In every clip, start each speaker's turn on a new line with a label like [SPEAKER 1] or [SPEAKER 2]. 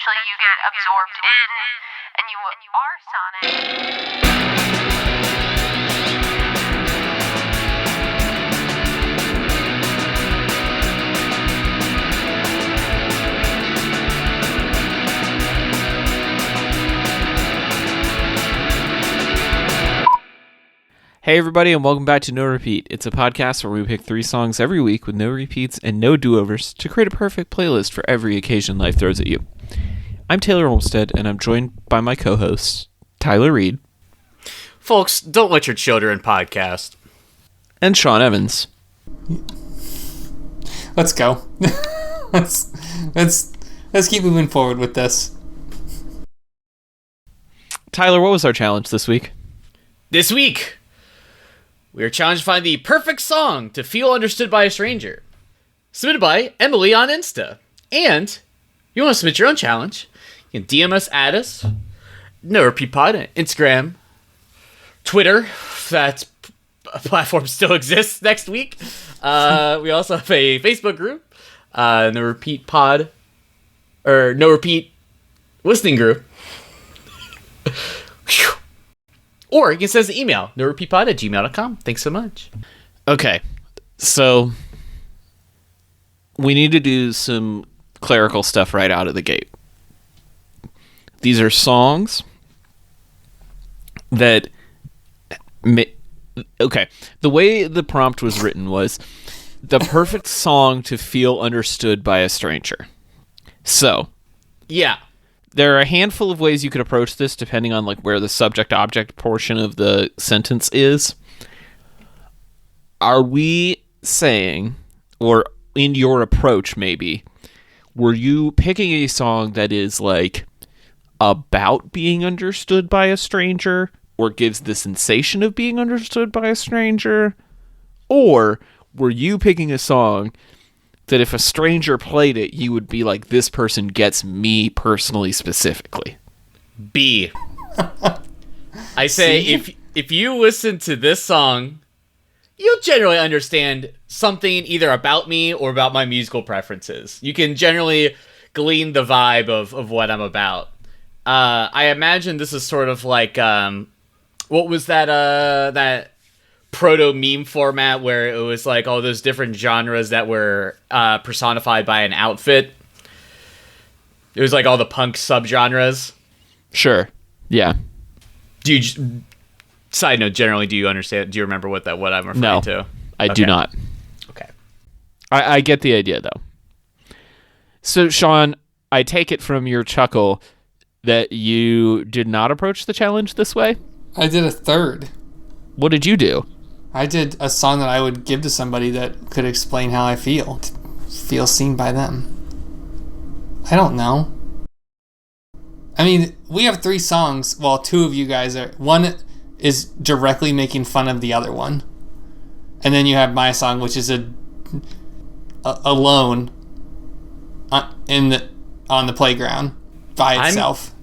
[SPEAKER 1] eventually you get absorbed in and you are Sonic.
[SPEAKER 2] Hey everybody, and welcome back to No Repeat. It's a podcast where we pick 3 songs every week with no repeats and no do-overs to create a perfect playlist for every occasion life throws at you. I'm Taylor Olmstead, and I'm joined by my co-host, Tyler Reed.
[SPEAKER 3] Folks, don't let your children podcast.
[SPEAKER 2] And Sean Evans.
[SPEAKER 4] Let's go. let's keep moving forward with this.
[SPEAKER 2] Tyler, what was our challenge this week?
[SPEAKER 3] This week, we are challenged to find the perfect song to feel understood by a stranger. Submitted by Emily on Insta. And if you want to submit your own challenge, you can DM us at us. No Repeat Pod on Instagram, Twitter, if that platform still exists next week. We also have a Facebook group, No Repeat Pod, or No Repeat Listening Group. Or you can send us an email, norepeatpod@gmail.com. Thanks so much.
[SPEAKER 2] Okay, so we need to do some clerical stuff right out of the gate. These are songs that... Okay, the way the prompt was written was the perfect song to feel understood by a stranger. So...
[SPEAKER 3] Yeah.
[SPEAKER 2] There are a handful of ways you could approach this depending on like where the subject-object portion of the sentence is. Are we saying, or in your approach maybe, were you picking a song that is like about being understood by a stranger or gives the sensation of being understood by a stranger? Or were you picking a song that if a stranger played it, you would be like, this person gets me personally specifically?
[SPEAKER 3] B. I say, if you listen to this song, you'll generally understand something either about me or about my musical preferences. You can generally glean the vibe of what I'm about. I imagine this is sort of like, what was that proto-meme format where it was like all those different genres that were personified by an outfit. It was like all the punk subgenres.
[SPEAKER 2] Sure. Yeah.
[SPEAKER 3] Do you, side note, generally, do you understand? Do you remember what I'm referring to?
[SPEAKER 2] I do not.
[SPEAKER 3] Okay.
[SPEAKER 2] I get the idea, though. So, Sean, I take it from your chuckle that you did not approach the challenge this way?
[SPEAKER 4] I did a third.
[SPEAKER 2] What did you do?
[SPEAKER 4] I did a song that I would give to somebody that could explain how I feel. To feel seen by them. I don't know. I mean, we have 3 songs. Well, 2 of you guys are... One is directly making fun of the other one. And then you have my song, which is alone on the playground by itself.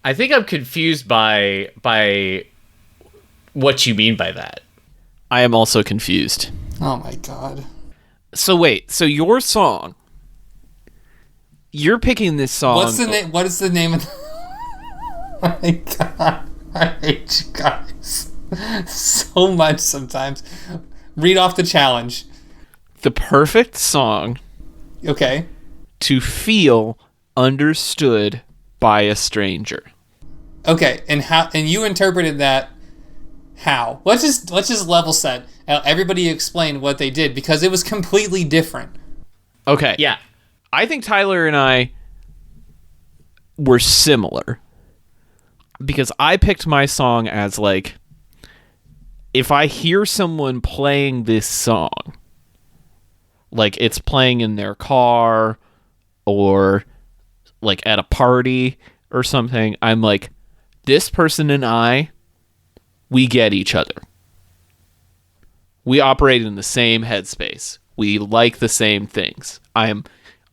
[SPEAKER 3] I think I'm confused by what you mean by that.
[SPEAKER 2] I am also confused.
[SPEAKER 4] Oh my god.
[SPEAKER 2] So wait, so your song, you're picking this song.
[SPEAKER 4] What's the name? What is the name of Oh my god. I hate you guys so much sometimes. Read off the challenge.
[SPEAKER 2] The perfect song
[SPEAKER 4] Okay.
[SPEAKER 2] to feel understood by a stranger.
[SPEAKER 4] Okay, and you interpreted that how? Let's just level set. Everybody explain what they did because it was completely different.
[SPEAKER 2] Okay.
[SPEAKER 3] Yeah.
[SPEAKER 2] I think Tyler and I were similar because I picked my song as like, if I hear someone playing this song, like it's playing in their car or like at a party or something, I'm like, this person and I, we get each other. We operate in the same headspace. We like the same things. I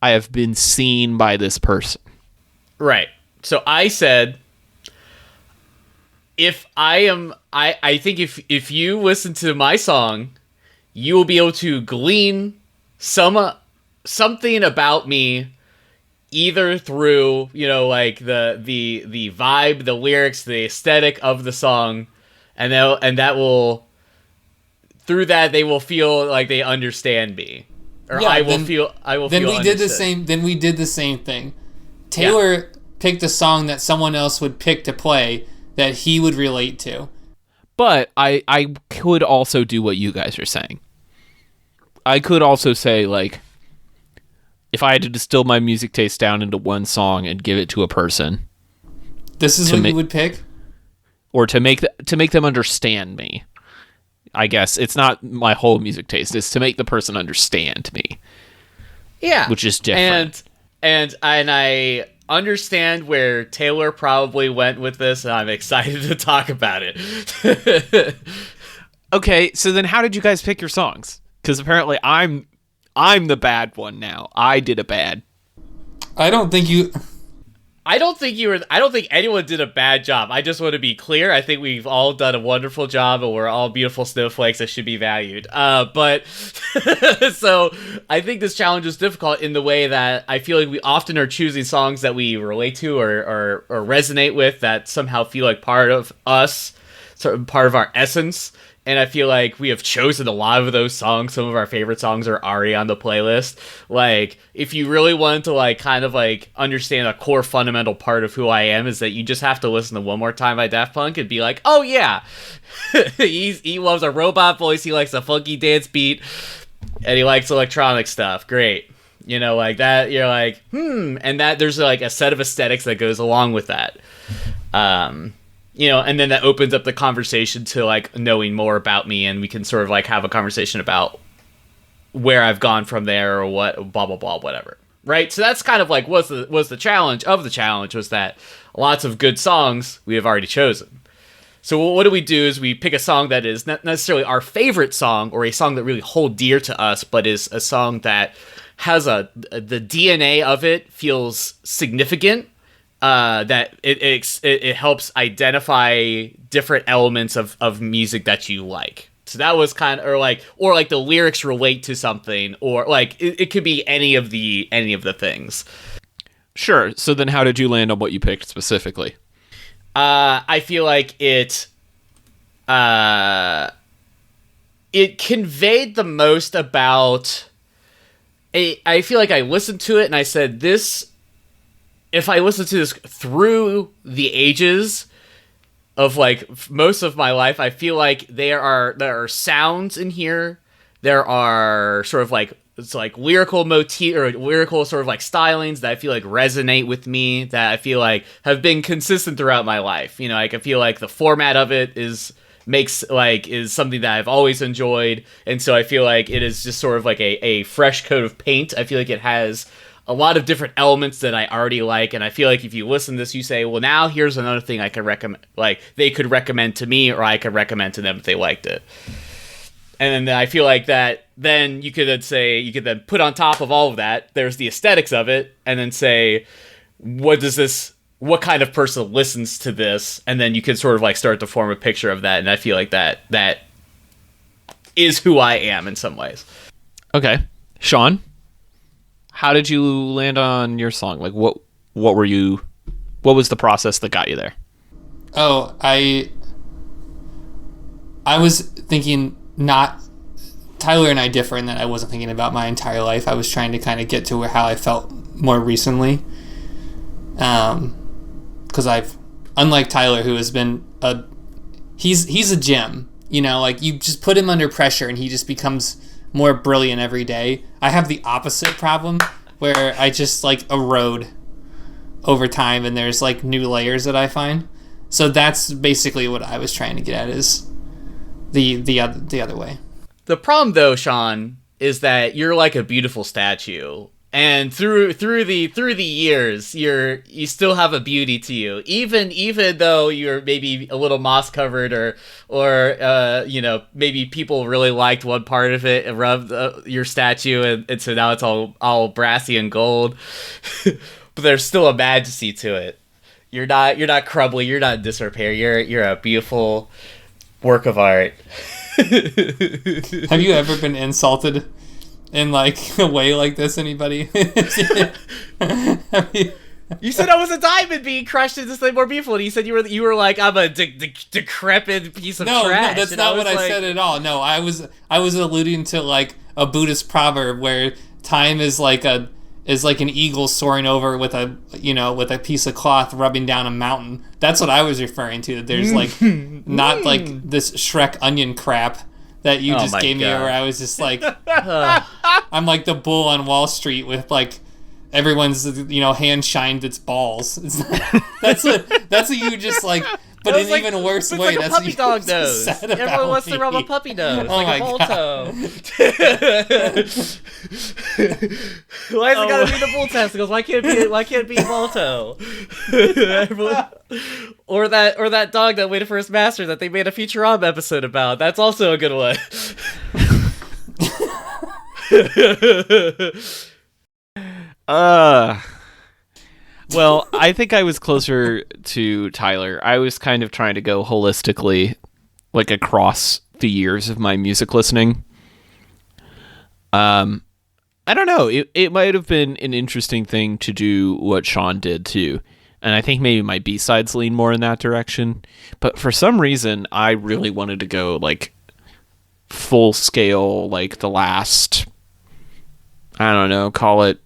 [SPEAKER 2] have been seen by this person.
[SPEAKER 3] Right. So I said, I think if you listen to my song, you will be able to glean something about me either through, you know, like the vibe, the lyrics, the aesthetic of the song, and that will, through that they will feel like they understand me, or
[SPEAKER 4] Yeah,
[SPEAKER 3] I will
[SPEAKER 4] then-
[SPEAKER 3] feel
[SPEAKER 4] Then we did the
[SPEAKER 3] understood.
[SPEAKER 4] same. Then we did the same thing. Taylor picked a song that someone else would pick to play that he would relate to.
[SPEAKER 2] But I could also do what you guys are saying. I could also say, like, if I had to distill my music taste down into one song and give it to a person,
[SPEAKER 4] This is
[SPEAKER 2] To
[SPEAKER 4] what
[SPEAKER 2] me-
[SPEAKER 4] you would pick.
[SPEAKER 2] or to make them understand me, I guess it's not my whole music taste. It's to make the person understand me,
[SPEAKER 3] Yeah,
[SPEAKER 2] which is different.
[SPEAKER 3] And I understand where Taylor probably went with this, and I'm excited to talk about it.
[SPEAKER 2] Okay, so then how did you guys pick your songs? Because apparently I'm the bad one now. I did a bad.
[SPEAKER 4] I don't think you.
[SPEAKER 3] I don't think anyone did a bad job. I just want to be clear. I think we've all done a wonderful job, and we're all beautiful snowflakes that should be valued. But so I think this challenge is difficult in the way that I feel like we often are choosing songs that we relate to or resonate with, that somehow feel like part of us, sort of part of our essence. And I feel like we have chosen a lot of those songs. Some of our favorite songs are already on the playlist. Like, if you really wanted to, like, kind of, like, understand a core fundamental part of who I am, is that you just have to listen to One More Time by Daft Punk and be like, oh, yeah. he loves a robot voice. He likes a funky dance beat. And he likes electronic stuff. Great. You know, like that. You're like, And that there's, like, a set of aesthetics that goes along with that. You know, and then that opens up the conversation to, like, knowing more about me, and we can sort of, like, have a conversation about where I've gone from there, or what, blah, blah, blah, whatever. Right? So that's kind of, like, was the challenge of the challenge, was that lots of good songs we have already chosen. So what do we do is we pick a song that is not necessarily our favorite song, or a song that really hold dear to us, but is a song that has the DNA of it feels significant. That it helps identify different elements of music that you like. So that was kind of, or like the lyrics relate to something, or like it could be any of the things.
[SPEAKER 2] Sure. So then how did you land on what you picked specifically?
[SPEAKER 3] I feel like it conveyed the most about. I feel like I listened to it and I said, this. If I listen to this through the ages of, like, most of my life, I feel like there are sounds in here. There are sort of like, it's like lyrical motif, or lyrical sort of like stylings that I feel like resonate with me, that I feel like have been consistent throughout my life. You know, like, I feel like the format of it is something that I've always enjoyed. And so I feel like it is just sort of like a fresh coat of paint. I feel like it has a lot of different elements that I already like, and I feel like if you listen to this, you say, well, now here's another thing I could recommend, like, they could recommend to me, or I could recommend to them if they liked it. And then I feel like that, then you could then put on top of all of that, there's the aesthetics of it, and then say, what kind of person listens to this? And then you can sort of, like, start to form a picture of that, and I feel like that is who I am in some ways.
[SPEAKER 2] Okay. Sean, how did you land on your song? Like, what was the process that got you there?
[SPEAKER 4] Oh, I was thinking, not Tyler and I differ in that I wasn't thinking about my entire life. I was trying to kind of get to how I felt more recently. Because unlike Tyler, who has been he's a gem. You know, like, you just put him under pressure and he just becomes more brilliant every day. I have the opposite problem, where I just, like, erode over time, and there's, like, new layers that I find. So that's basically what I was trying to get at, is the other way.
[SPEAKER 3] The problem, though, Sean, is that you're like a beautiful statue, and through the years, you still have a beauty to you, even though you're maybe a little moss covered, or you know, maybe people really liked one part of it and rubbed your statue, and so now it's all brassy and gold. But there's still a majesty to it. You're not crumbly. You're not in disrepair. You're a beautiful work of art.
[SPEAKER 4] Have you ever been insulted in like a way like this, anybody? I mean,
[SPEAKER 3] You said I was a diamond being crushed into something more beautiful, and you said you were like, I'm a decrepit piece of
[SPEAKER 4] no,
[SPEAKER 3] trash.
[SPEAKER 4] that's
[SPEAKER 3] and
[SPEAKER 4] not what
[SPEAKER 3] was
[SPEAKER 4] I said at all. No, I was alluding to like a Buddhist proverb where time is like an eagle soaring over with a piece of cloth rubbing down a mountain. That's what I was referring to. That there's like not like this Shrek onion crap that you just gave me, where I was just like, I'm like the bull on Wall Street with like everyone's hand shined its balls. That's what you just like. But in
[SPEAKER 3] like,
[SPEAKER 4] even worse way,
[SPEAKER 3] like
[SPEAKER 4] that's
[SPEAKER 3] a puppy
[SPEAKER 4] what you
[SPEAKER 3] dog
[SPEAKER 4] just
[SPEAKER 3] nose.
[SPEAKER 4] said
[SPEAKER 3] Everyone
[SPEAKER 4] about
[SPEAKER 3] wants
[SPEAKER 4] me.
[SPEAKER 3] to rub a puppy nose,
[SPEAKER 4] Oh
[SPEAKER 3] like
[SPEAKER 4] my
[SPEAKER 3] a bull
[SPEAKER 4] God.
[SPEAKER 3] toe. Why is it gotta be the bull testicles? Why can't it be a bull toe? or that dog that waited for his master that they made a Futurama episode about. That's also a good one.
[SPEAKER 2] Well, I think I was closer to Tyler. I was kind of trying to go holistically, like across the years of my music listening. I don't know. It might have been an interesting thing to do what Sean did too. And I think maybe my B-sides lean more in that direction. But for some reason, I really wanted to go like full scale, like the last, I don't know, call it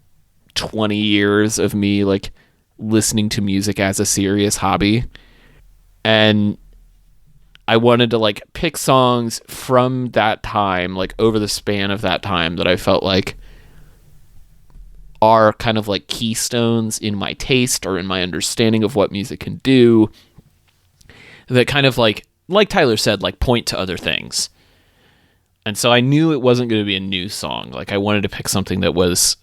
[SPEAKER 2] 20 years of me like listening to music as a serious hobby. And I wanted to like pick songs from that time, like over the span of that time, that I felt like are kind of like keystones in my taste or in my understanding of what music can do, that kind of like Tyler said, like point to other things. And so I knew it wasn't going to be a new song. Like I wanted to pick something that was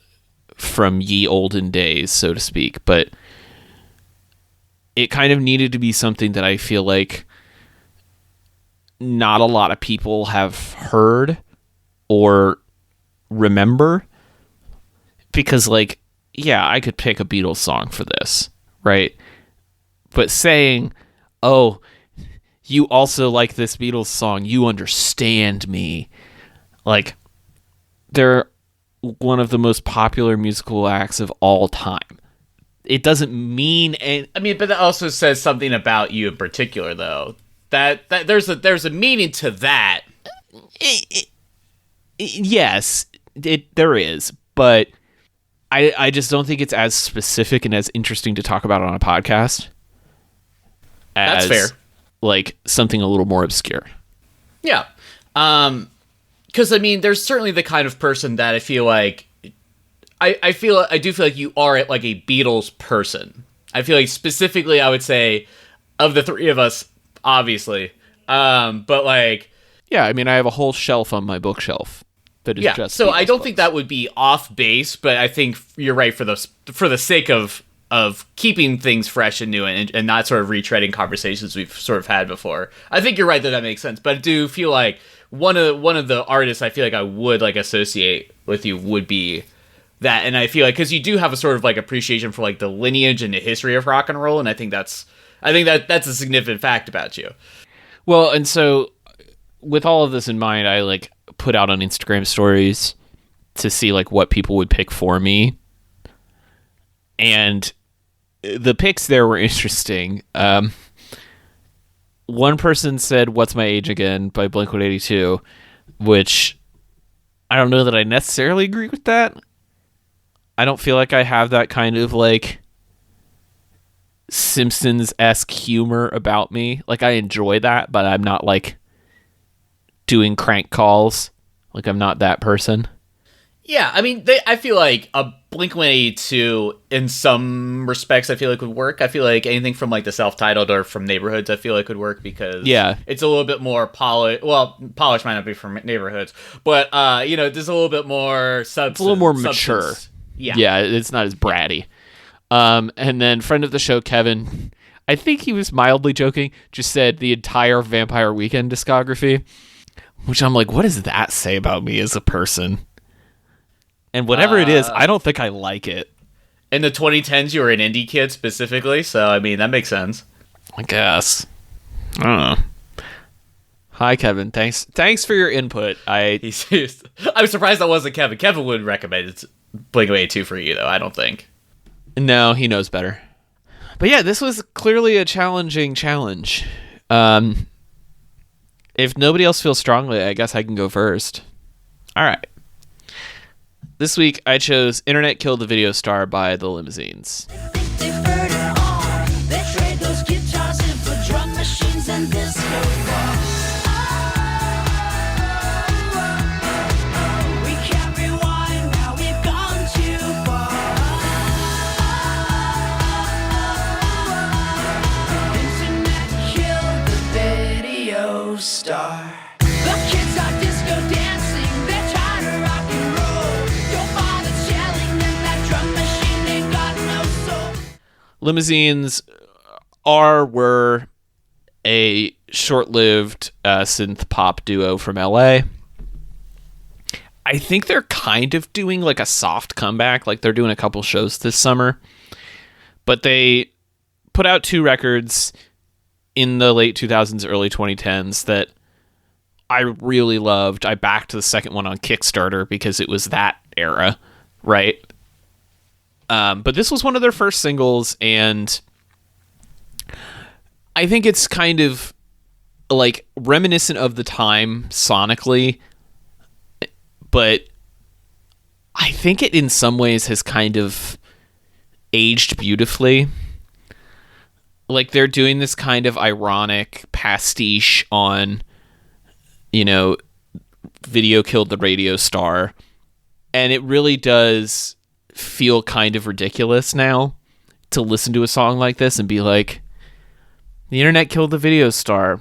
[SPEAKER 2] from ye olden days, so to speak, but it kind of needed to be something that I feel like not a lot of people have heard or remember. Because, like, yeah, I could pick a Beatles song for this, right? But saying, oh, you also like this Beatles song, you understand me. Like, they're one of the most popular musical acts of all time. It doesn't mean...
[SPEAKER 3] I mean, but that also says something about you in particular, though. That there's a meaning to that.
[SPEAKER 2] Yes, there is, but... I just don't think it's as specific and as interesting to talk about on a podcast as,
[SPEAKER 3] That's fair.
[SPEAKER 2] like, something a little more obscure.
[SPEAKER 3] Yeah. Because, I mean, there's certainly the kind of person that I feel like... I do feel like you are, like, a Beatles person. I feel like, specifically, I would say, of the three of us, obviously. But, like...
[SPEAKER 2] Yeah, I mean, I have a whole shelf on my bookshelf. Just
[SPEAKER 3] so
[SPEAKER 2] Beatles
[SPEAKER 3] I don't
[SPEAKER 2] books.
[SPEAKER 3] think that would be off base, but I think you're right for the sake of keeping things fresh and new and not sort of retreading conversations we've sort of had before. I think you're right that makes sense, but I do feel like one of the artists I feel like I would like associate with you would be that, and I feel like because you do have a sort of like appreciation for like the lineage and the history of rock and roll, and I think that's a significant fact about you.
[SPEAKER 2] Well, and so with all of this in mind, I like put out on Instagram stories to see like what people would pick for me, and the picks there were interesting. One person said "What's My Age Again" by Blink-182, which I don't know that I necessarily agree with that. I don't feel like I have that kind of like Simpsons-esque humor about me. Like I enjoy that, but I'm not like doing crank calls. Like I'm not that person.
[SPEAKER 3] Yeah, I mean, I feel like a Blink-182 in some respects I feel like would work. I feel like anything from like the self-titled or from Neighborhoods I feel like would work because it's a little bit more polished. Well, polished might not be from Neighborhoods, but there's a little bit more substance.
[SPEAKER 2] It's a little more mature. Yeah, it's not as bratty. And then friend of the show Kevin, I think he was mildly joking, just said the entire Vampire Weekend discography, which I'm like, what does that say about me as a person? And whatever it is, I don't think I like it.
[SPEAKER 3] In the 2010s, you were an indie kid specifically, so I mean that makes sense.
[SPEAKER 2] I guess. I don't know. Hi, Kevin. Thanks for your input.
[SPEAKER 3] I'm surprised that wasn't Kevin. Kevin would recommend Blink-182 for you, though, I don't think.
[SPEAKER 2] No, he knows better. But yeah, this was clearly a challenging challenge. If nobody else feels strongly, I guess I can go first. All right. This week, I chose Internet Killed the Video Star by The Limousines.
[SPEAKER 5] Star. The kids are disco dancing, they're trying to rock and roll. Don't bother telling them that drum machine ain't got no soul.
[SPEAKER 2] Limousines were a short-lived synth pop duo from LA. I think they're kind of doing like a soft comeback, like they're doing a couple shows this summer. But they put out 2 records in the late 2000s, early 2010s that I really loved. I backed the second one on Kickstarter because it was that era, right? But this was one of their first singles, and I think it's kind of like reminiscent of the time sonically, but I think it in some ways has kind of aged beautifully. Like they're doing this kind of ironic pastiche on, Video Killed the Radio Star. And it really does feel kind of ridiculous now to listen to a song like this and be like, the internet killed the video star.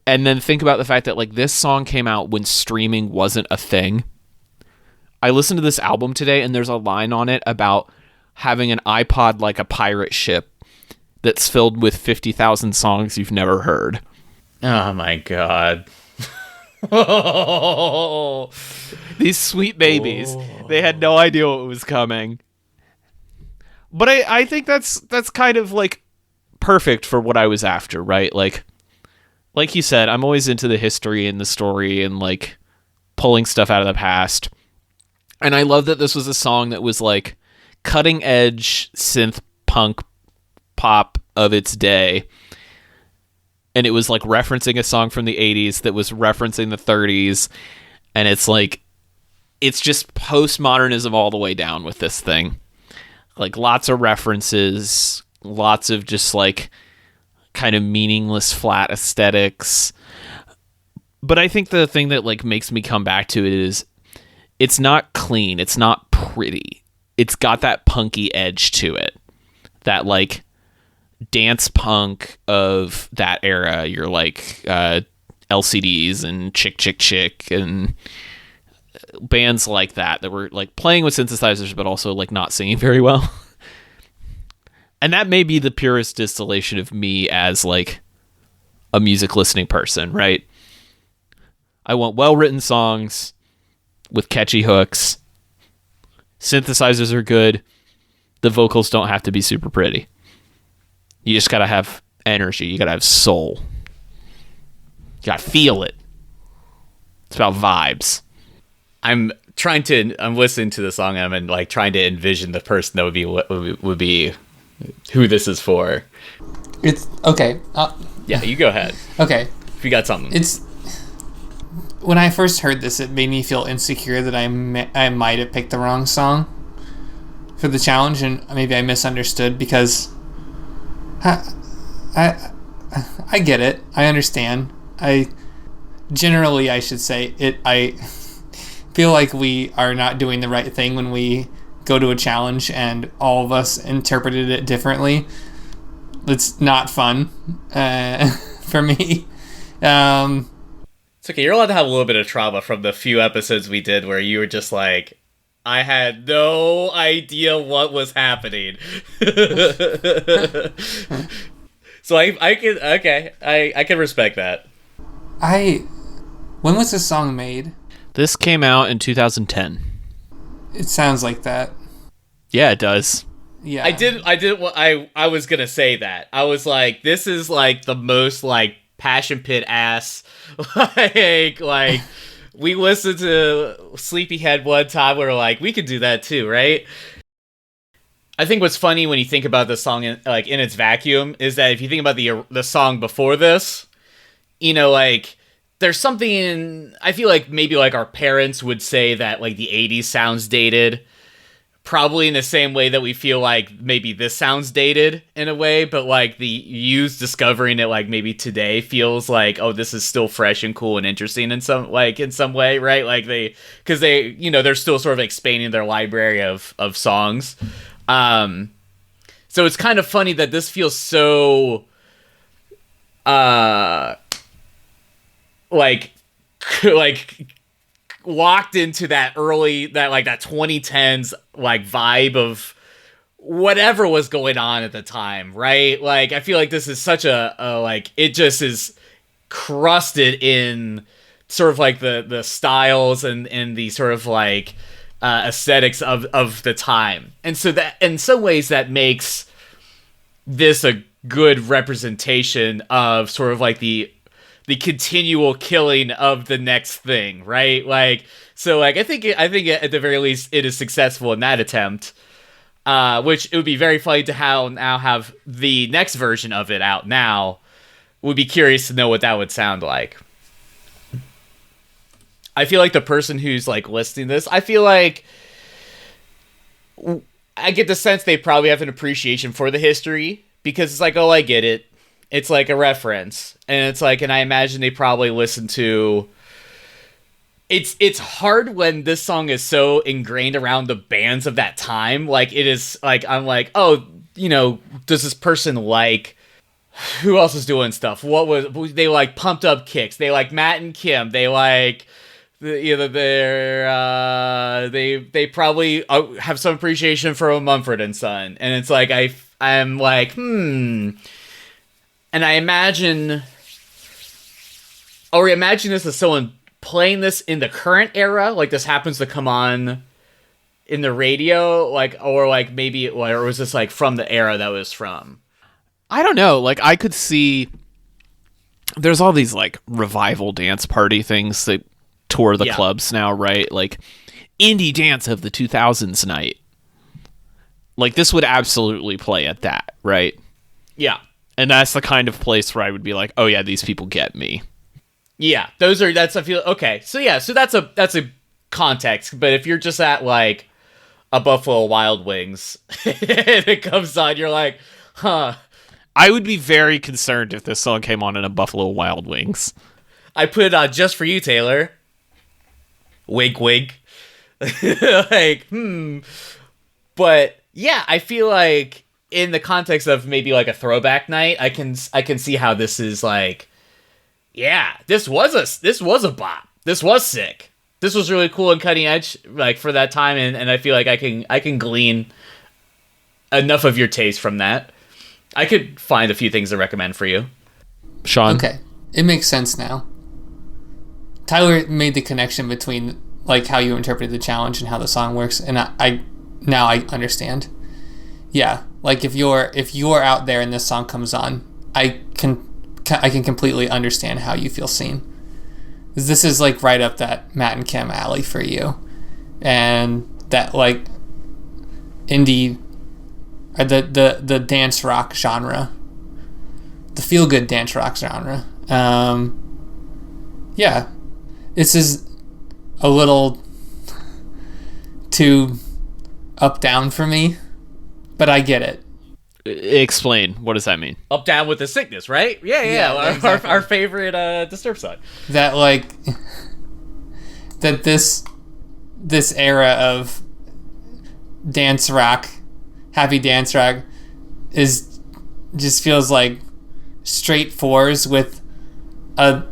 [SPEAKER 2] And then think about the fact that like this song came out when streaming wasn't a thing. I listened to this album today and there's a line on it about having an iPod like a pirate ship that's filled with 50,000 songs you've never heard.
[SPEAKER 3] Oh my god.
[SPEAKER 2] These sweet babies. They had no idea what was coming. But I think that's kind of like perfect for what I was after, right? Like you said, I'm always into the history and the story and like pulling stuff out of the past. And I love that this was a song that was like cutting edge synth punk pop of its day, and it was like referencing a song from the 80s that was referencing the 30s, and it's like it's just postmodernism all the way down with this thing. Like lots of references, lots of just like kind of meaningless flat aesthetics. But I think the thing that like makes me come back to it is it's not clean, it's not pretty. It's got that punky edge to it. That like dance punk of that era, you're like LCDs and Chick Chick Chick and bands like that were like playing with synthesizers but also like not singing very well. And that may be the purest distillation of me as like a music listening person, right? I want well-written songs with catchy hooks. Synthesizers are good. The vocals don't have to be super pretty. You just gotta have energy. You gotta have soul. You gotta feel it. It's about vibes.
[SPEAKER 3] I'm listening to the song and I'm like trying to envision the person that would be who this is for.
[SPEAKER 4] It's okay.
[SPEAKER 3] Yeah, you go ahead.
[SPEAKER 4] Okay.
[SPEAKER 3] If you got something.
[SPEAKER 4] It's when I first heard this, it made me feel insecure that I might have picked the wrong song for the challenge, and maybe I misunderstood because I get it. I understand. I should say it. I feel like we are not doing the right thing when we go to a challenge and all of us interpreted it differently. It's not fun for me.
[SPEAKER 3] It's okay. You're allowed to have a little bit of trauma from the few episodes we did where you were just like, I had no idea what was happening. So I can respect that.
[SPEAKER 4] When was this song made?
[SPEAKER 2] This came out in 2010.
[SPEAKER 4] It sounds like that.
[SPEAKER 2] Yeah, it does.
[SPEAKER 4] Yeah.
[SPEAKER 3] I was gonna say that. I was like, this is like the most like Passion Pit ass. like we listened to Sleepyhead one time. We were like, we could do that too, right? I think what's funny when you think about the song in its vacuum is that if you think about the song before this, you know, like there's something in, I feel like maybe like our parents would say that like the 80s sounds dated, probably in the same way that we feel like maybe this sounds dated in a way, but like the youth discovering it like maybe today feels like, oh, this is still fresh and cool and interesting in some way, right? Like because they, you know, they're still sort of expanding their library of songs. So it's kind of funny that this feels so like locked into that 2010s like vibe of whatever was going on at the time, right? Like I feel like this is such a like it just is crusted in sort of like the styles and the sort of like aesthetics of the time. And so that in some ways that makes this a good representation of sort of like the continual killing of the next thing, right? Like, so like I think at the very least it is successful in that attempt. Which it would be very funny to now have the next version of it out now. Would be curious to know what that would sound like. I feel like the person who's like listening to this, I feel like I get the sense they probably have an appreciation for the history because it's like, oh, I get it. It's like a reference, and it's like, and I imagine they probably listen to. It's hard when this song is so ingrained around the bands of that time. Like it is like I'm like, oh, you know, does this person like? Who else is doing stuff? What was they like? Pumped Up Kicks. They like Matt and Kim. They like. Either they probably have some appreciation for Mumford and Son, and it's like I'm like and I imagine this as someone playing this in the current era, like this happens to come on in the radio, like or like maybe or was this like from the era that was from?
[SPEAKER 2] I don't know. Like I could see there's all these like revival dance party things that tour the clubs now, right? Like indie dance of the 2000s night. Like this would absolutely play at that, right?
[SPEAKER 3] Yeah.
[SPEAKER 2] And that's the kind of place where I would be like, oh yeah, these people get me.
[SPEAKER 3] Yeah, I feel okay. So yeah, so that's a context. But if you're just at like a Buffalo Wild Wings and it comes on, you're like, huh.
[SPEAKER 2] I would be very concerned if this song came on in a Buffalo Wild Wings.
[SPEAKER 3] I put it on just for you, Taylor. Wink, wink. Like, But yeah, I feel like in the context of maybe like a throwback night, I can see how this is like, yeah, this was a bop. This was sick. This was really cool and cutting edge, like for that time, and I feel like I can glean enough of your taste from that. I could find a few things to recommend for you.
[SPEAKER 2] Sean?
[SPEAKER 4] Okay, it makes sense now. Tyler made the connection between like how you interpreted the challenge and how the song works, and I now I understand. Yeah, like if you're out there and this song comes on, I can completely understand how you feel seen. This is like right up that Matt and Kim alley for you, and that like indie or the dance rock genre, the feel good dance rock genre. Yeah, this is a little too up down for me, but I get it.
[SPEAKER 2] Explain. What does that mean?
[SPEAKER 3] Up Down with the Sickness, right? Yeah.
[SPEAKER 4] Exactly.
[SPEAKER 3] Our favorite Disturbed song.
[SPEAKER 4] That like that this era of dance rock, happy dance rock, is just feels like straight fours with a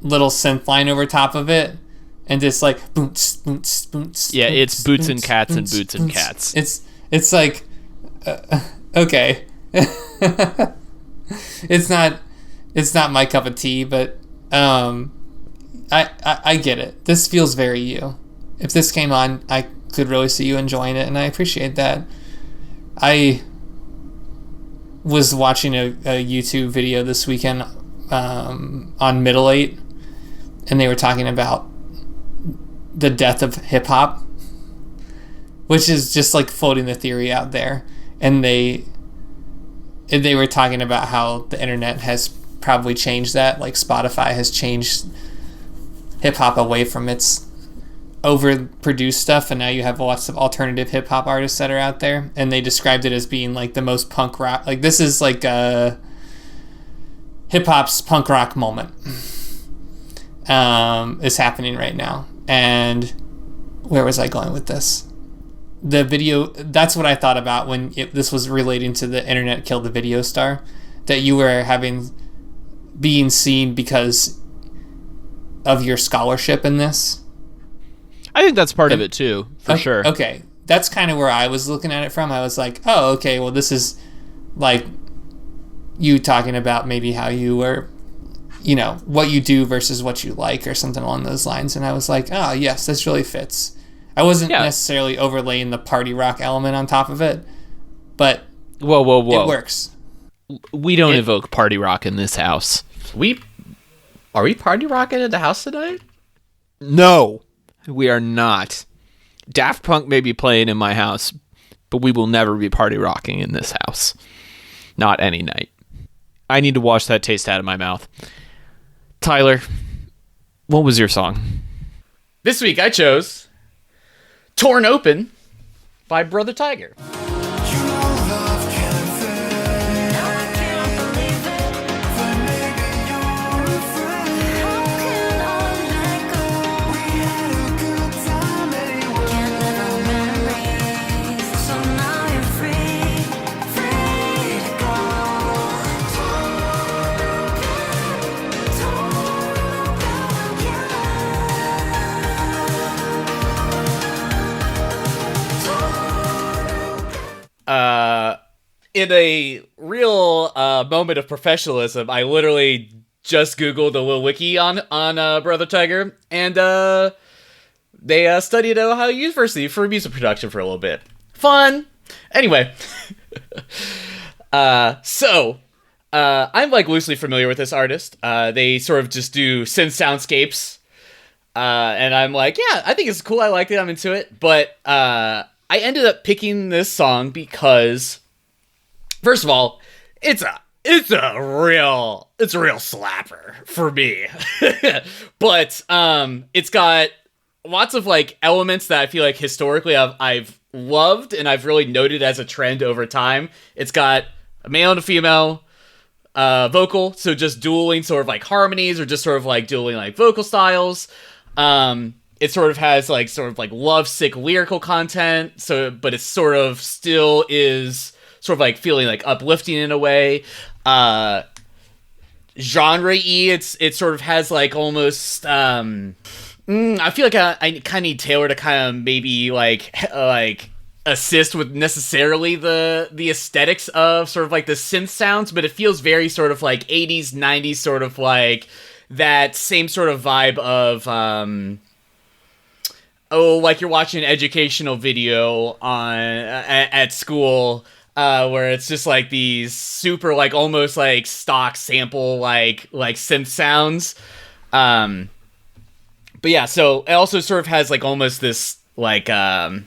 [SPEAKER 4] little synth line over top of it, and just like boots, boots, boots.
[SPEAKER 2] Yeah,
[SPEAKER 4] boots,
[SPEAKER 2] it's boots and
[SPEAKER 4] boots,
[SPEAKER 2] cats and
[SPEAKER 4] boots,
[SPEAKER 2] boots and
[SPEAKER 4] boots.
[SPEAKER 2] cats.
[SPEAKER 4] It's like okay. It's not my cup of tea, but I get it. This feels very you. If this came on, I could really see you enjoying it, and I appreciate that. was watching a YouTube video this weekend on Middle 8, and they were talking about the death of hip hop, which is just like floating the theory out there. And they were talking about how the internet has probably changed that. Like Spotify has changed hip hop away from its overproduced stuff, and now you have lots of alternative hip hop artists that are out there. And they described it as being like the most punk rock. Like this is like hip hop's punk rock moment is happening right now. And where was I going with this? The video, that's what I thought about when this was relating to the internet killed the video star, that you were being seen because of your scholarship in this.
[SPEAKER 2] I think that's part of it too, for sure.
[SPEAKER 4] Okay, that's kind of where I was looking at it from. I was like, oh, okay, well, this is like you talking about maybe how you were, what you do versus what you like or something along those lines. And I was like, oh, yes, this really fits. I wasn't necessarily overlaying the party rock element on top of it, but
[SPEAKER 2] whoa.
[SPEAKER 4] It works.
[SPEAKER 2] We don't evoke party rock in this house.
[SPEAKER 3] Are we party rocking at the house tonight?
[SPEAKER 2] No, we are not. Daft Punk may be playing in my house, but we will never be party rocking in this house. Not any night. I need to wash that taste out of my mouth. Tyler, what was your song?
[SPEAKER 3] This week I chose Torn Open by Brother Tiger. In a real moment of professionalism, I literally just Googled a little wiki on Brother Tiger, and they studied at Ohio University for music production for a little bit. Fun! Anyway, so I'm like loosely familiar with this artist. They sort of just do synth soundscapes, and I'm like, yeah, I think it's cool. I like it. I'm into it. But I ended up picking this song because, first of all, it's a real slapper for me. But it's got lots of like elements that I feel like historically I've loved and I've really noted as a trend over time. It's got a male and a female vocal, so just dueling sort of like harmonies or just sort of like dueling like vocal styles. It sort of has like lovesick lyrical content, but it sort of still is sort of like feeling like uplifting in a way. Genre-y, it sort of has like almost I feel like I kind of need Taylor to kind of maybe like assist with necessarily the aesthetics of sort of like the synth sounds, but it feels very sort of like 80s 90s sort of like that same sort of vibe of like you're watching an educational video on at school, where it's just like these super like almost like stock sample like synth sounds. But yeah, so it also sort of has like almost this like vaporwave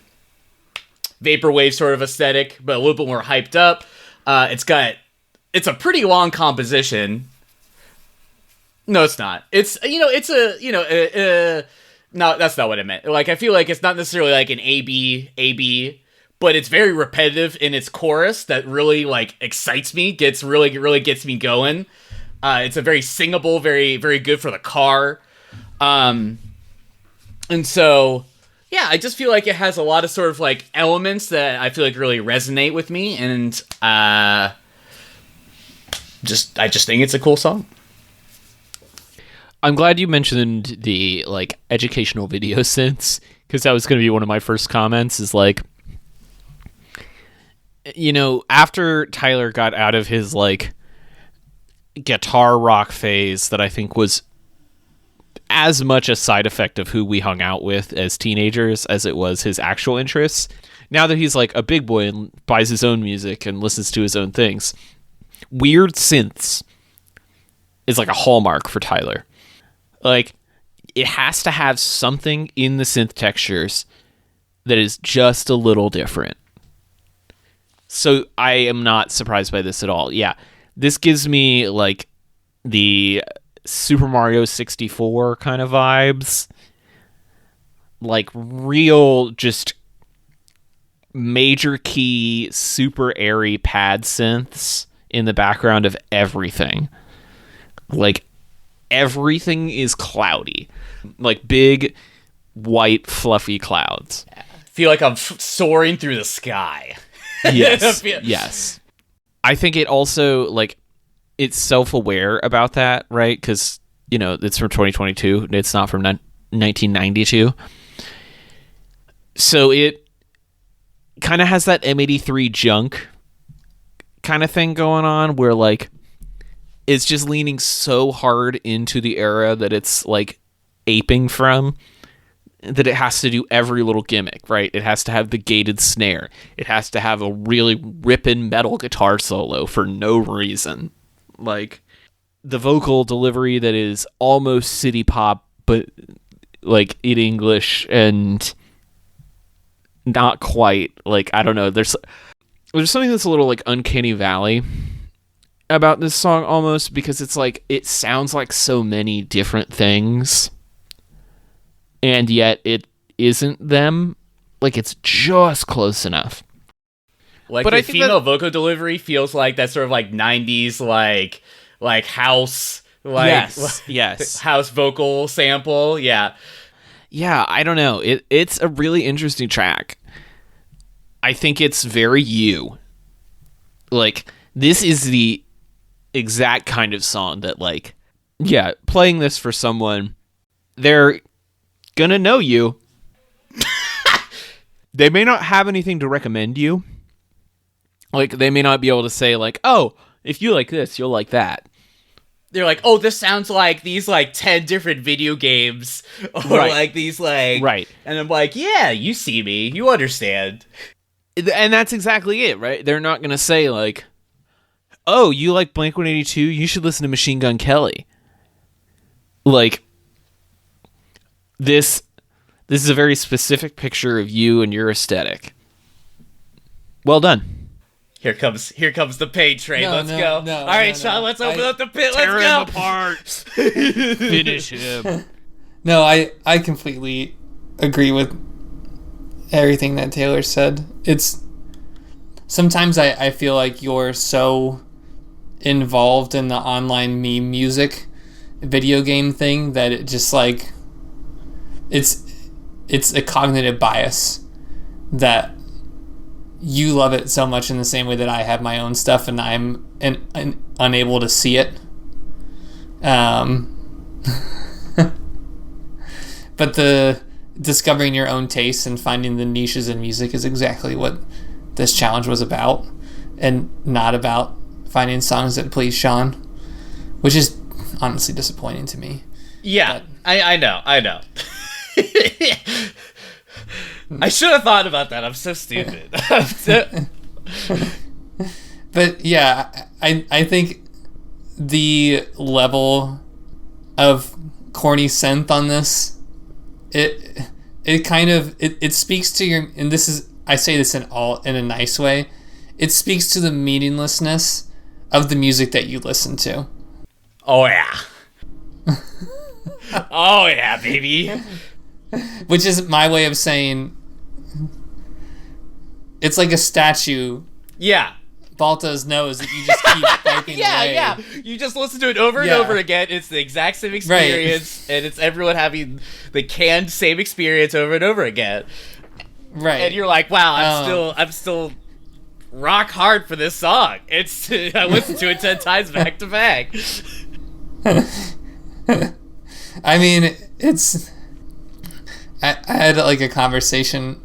[SPEAKER 3] sort of aesthetic, but a little bit more hyped up. It's a pretty long composition. No, it's not. No, that's not what I meant. Like, I feel like it's not necessarily like an A-B, but it's very repetitive in its chorus that really, like, excites me, really gets me going. It's a very singable, very, very good for the car. And so, yeah, I just feel like it has a lot of sort of, like, elements that I feel like really resonate with me, and I just think it's a cool song.
[SPEAKER 2] I'm glad you mentioned the like educational video synths, because that was going to be one of my first comments is like, after Tyler got out of his like guitar rock phase that I think was as much a side effect of who we hung out with as teenagers as it was his actual interests. Now that he's like a big boy and buys his own music and listens to his own things, weird synths is like a hallmark for Tyler. Like, it has to have something in the synth textures that is just a little different. So I am not surprised by this at all. Yeah, this gives me like the Super Mario 64 kind of vibes. Like real just major key, super airy pad synths in the background of everything. Like everything is cloudy. Like big, white, fluffy clouds.
[SPEAKER 3] Feel like I'm soaring through the sky.
[SPEAKER 2] Yes. Yes. I think it also, like, it's self-aware about that, right? Because, you know, it's from 2022. It's not from 1992. So it kind of has that M83 junk kind of thing going on where, like, it's just leaning so hard into the era that it's, like, aping from, that it has to do every little gimmick, right? It has to have the gated snare. It has to have a really ripping metal guitar solo for no reason. Like, the vocal delivery that is almost city pop, but, like, in English and not quite. Like, I don't know. There's something that's a little, like, uncanny valley about this song almost, because it's, like, it sounds like so many different things, and yet it isn't them. Like, it's just close enough.
[SPEAKER 3] Like,
[SPEAKER 2] but
[SPEAKER 3] the
[SPEAKER 2] I think
[SPEAKER 3] female vocal delivery feels like that sort of like 90s like house, like
[SPEAKER 2] yes
[SPEAKER 3] house vocal sample. Yeah,
[SPEAKER 2] I don't know. It's a really interesting track. I think it's very you. Like, this is the exact kind of song that, like, yeah, playing this for someone, they're gonna know you. They may not have anything to recommend you. Like, they may not be able to say, like, oh, if you like this, you'll like that.
[SPEAKER 3] they're like, oh, this sounds like these like 10 different video games, or
[SPEAKER 2] Right.
[SPEAKER 3] like these like
[SPEAKER 2] Right.
[SPEAKER 3] And I'm like, yeah, you see me, you understand.
[SPEAKER 2] And that's exactly it, right? They're not gonna say, like, oh, you like Blink-182? You should listen to Machine Gun Kelly. Like, this is a very specific picture of you and your aesthetic. Well done.
[SPEAKER 3] Here comes the paid train.
[SPEAKER 4] No,
[SPEAKER 3] Let's
[SPEAKER 4] no,
[SPEAKER 3] go.
[SPEAKER 4] no,
[SPEAKER 3] All right,
[SPEAKER 4] no,
[SPEAKER 3] Sean,
[SPEAKER 4] no.
[SPEAKER 3] let's open
[SPEAKER 4] I-
[SPEAKER 3] up the pit.
[SPEAKER 2] Tear him
[SPEAKER 3] Let's go.
[SPEAKER 2] apart. Finish him.
[SPEAKER 4] No, I completely agree with everything that Taylor said. It's sometimes I feel like you're so involved in the online meme music video game thing that it just like it's a cognitive bias that you love it so much in the same way that I have my own stuff and I'm unable to see it. But the discovering your own tastes and finding the niches in music is exactly what this challenge was about, and not about finding songs that please Sean, which is honestly disappointing to me.
[SPEAKER 3] Yeah, I know. I should have thought about that. I'm so stupid.
[SPEAKER 4] But yeah, I think the level of corny synth on this, it kind of it speaks to your, and this is, I say this in a nice way, it speaks to the meaninglessness of the music that you listen to.
[SPEAKER 3] Oh yeah. Oh yeah, baby.
[SPEAKER 4] Which is my way of saying it's like a statue.
[SPEAKER 3] Yeah.
[SPEAKER 4] Balta's knows that you just keep wiping away.
[SPEAKER 3] Yeah. You just listen to it over and
[SPEAKER 4] Yeah.
[SPEAKER 3] over again. It's the exact same experience, and it's everyone having the canned same experience over and over again.
[SPEAKER 4] Right.
[SPEAKER 3] And you're like, wow, I'm still rock hard for this song. It's I listened to it 10 times back to back.
[SPEAKER 4] I mean, it's. I had like a conversation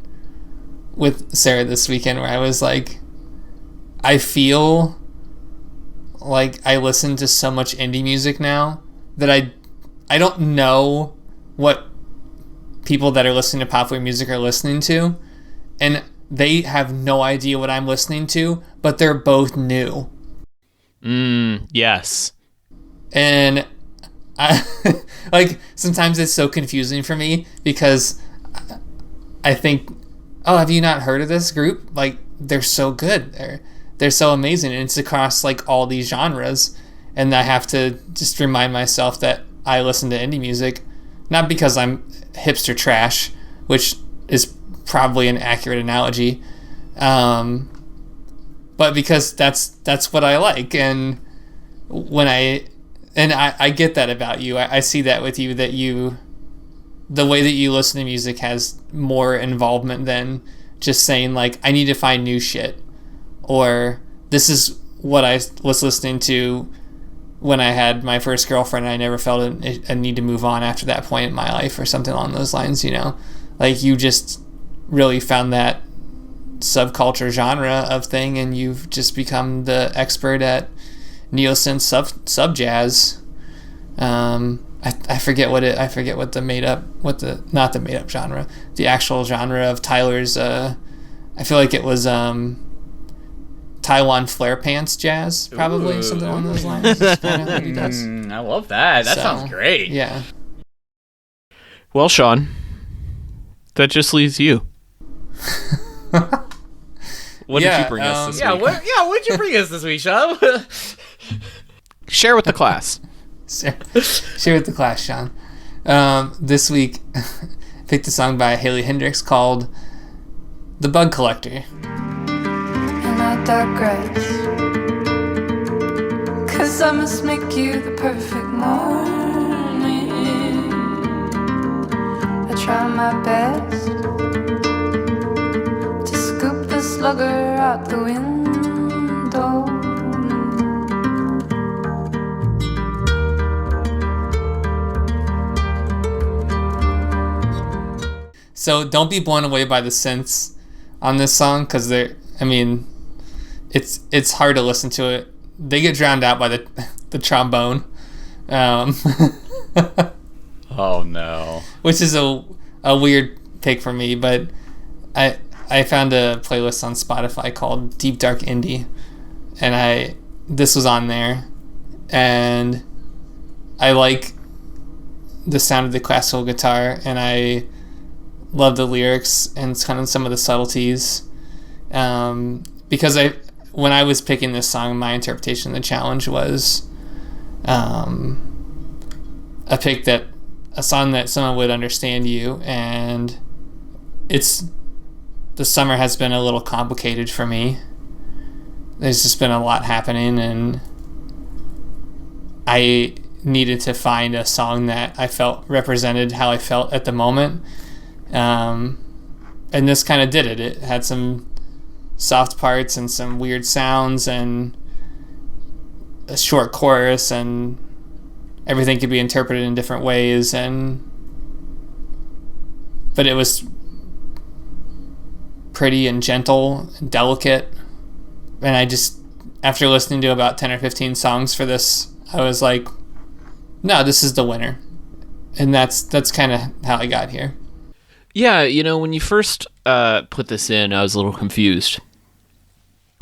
[SPEAKER 4] with Sarah this weekend where I was like, I feel like I listen to so much indie music now that I don't know what people that are listening to popular music are listening to, and they have no idea what I'm listening to, but they're both new.
[SPEAKER 2] Yes.
[SPEAKER 4] And I like sometimes it's so confusing for me because I think, oh, have you not heard of this group? Like, they're so good. They're so amazing, and it's across like all these genres. And I have to just remind myself that I listen to indie music, not because I'm hipster trash, which is probably an accurate analogy, but because that's what I like. And when I get that about you. I see that with you, that the way that you listen to music has more involvement than just saying like, I need to find new shit, or this is what I was listening to when I had my first girlfriend and I never felt a need to move on after that point in my life, or something along those lines, you know? Like, you just really found that subculture genre of thing, and you've just become the expert at neo-synth sub jazz. I forget what not the made up genre, the actual genre of Tyler's. I feel like it was Taiwan flare pants jazz, probably. Ooh. Something along those lines. That's kind of what he does.
[SPEAKER 3] I love that. That sounds great.
[SPEAKER 4] Yeah.
[SPEAKER 2] Well, Sean, that just leaves you. What did you bring us this week?
[SPEAKER 3] What did you bring us this week, Sean?
[SPEAKER 2] Share with the class.
[SPEAKER 4] Share with the class, Sean. This week, picked a song by Haley Hendrix called "The Bug Collector."
[SPEAKER 6] And I digress, 'cause I must make you the perfect morning. I try my best to scoop the slugger out the window.
[SPEAKER 4] So don't be blown away by the synths on this song, because it's hard to listen to it. They get drowned out by the trombone,
[SPEAKER 3] oh no,
[SPEAKER 4] which is a weird pick for me. But I found a playlist on Spotify called Deep Dark Indie, and this was on there, and I like the sound of the classical guitar, and I love the lyrics and kind of some of the subtleties, because when I was picking this song, my interpretation of the challenge was a song that someone would understand you, and the summer has been a little complicated for me. There's just been a lot happening, and I needed to find a song that I felt represented how I felt at the moment. And this kind of did it. It had some soft parts and some weird sounds and a short chorus, and everything could be interpreted in different ways, but it was pretty and gentle and delicate. And I just, after listening to about 10 or 15 songs for this, I was like, no, this is the winner. And that's kind of how I got here.
[SPEAKER 2] Yeah, when you first put this in, I was a little confused,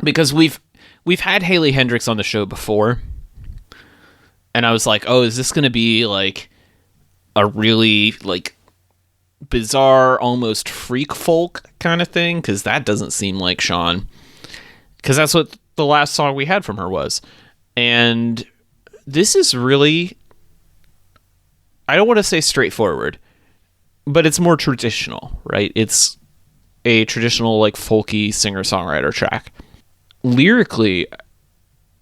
[SPEAKER 2] because we've had Haley Hendrix on the show before, and I was like, oh, is this going to be like a really like bizarre, almost freak folk kind of thing? Because that doesn't seem like Sean, because that's what the last song we had from her was. And this is really, I don't want to say straightforward, but it's more traditional, right? It's a traditional, like, folky singer-songwriter track. Lyrically,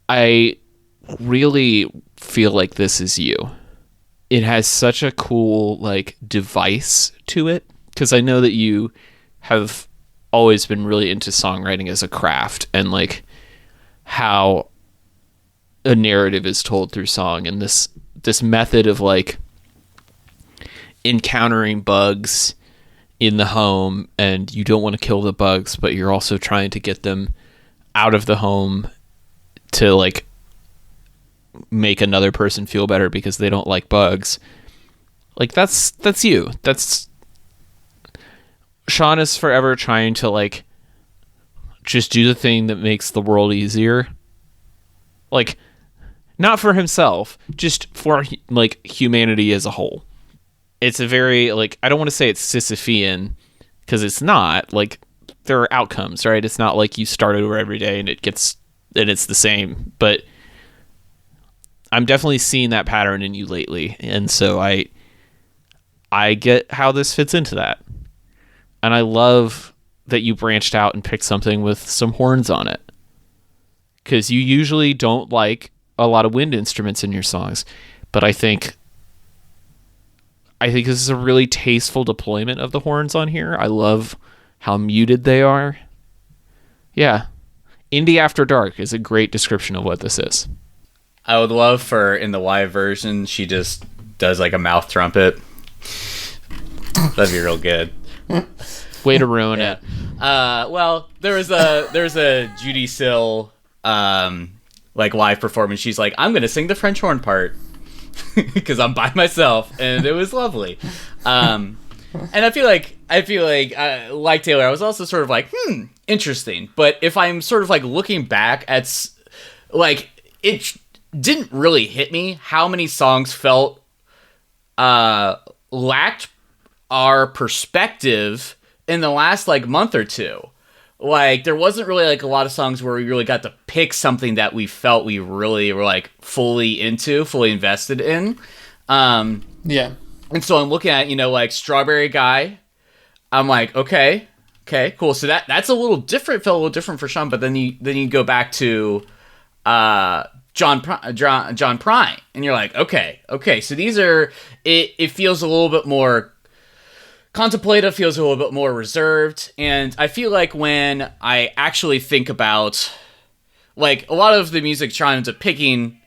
[SPEAKER 2] I really feel like this is you. It has such a cool, like, device to it, because I know that you have always been really into songwriting as a craft, and, like, how a narrative is told through song, and this method of, like, encountering bugs in the home, and you don't want to kill the bugs, but you're also trying to get them out of the home to like make another person feel better because they don't like bugs. Like that's you. That's Sean is forever trying to like just do the thing that makes the world easier. Like Not for himself, just for like humanity as a whole. It's a very like, I don't want to say it's Sisyphean, because it's not. Like, there are outcomes, right? It's not like you start over every day and it's the same. But I'm definitely seeing that pattern in you lately, and so I get how this fits into that. And I love that you branched out and picked something with some horns on it, because you usually don't like a lot of wind instruments in your songs, but I think this is a really tasteful deployment of the horns on here. I love how muted they are. Yeah. Indie After Dark is a great description of what this is.
[SPEAKER 3] I would love for, in the live version, she just does like a mouth trumpet. That'd be real good.
[SPEAKER 2] Way to ruin it.
[SPEAKER 3] Well, there's a Judy Sill like live performance. She's like, I'm gonna sing the French horn part because I'm by myself, and it was lovely. And I feel like Taylor, I was also sort of like, interesting. But if I'm sort of like looking back at like, it didn't really hit me how many songs felt lacked our perspective in the last like month or two. Like, there wasn't really like a lot of songs where we really got to pick something that we felt we really were like fully invested in.
[SPEAKER 4] Yeah.
[SPEAKER 3] And so I'm looking at, like Strawberry Guy. I'm like, okay, cool. So that's a little different, felt a little different for Sean, but then you go back to John Prine, and you're like, okay. So these are, it feels a little bit more contemplative, feels a little bit more reserved, and I feel like when I actually think about, like, a lot of the music Sean ends up picking,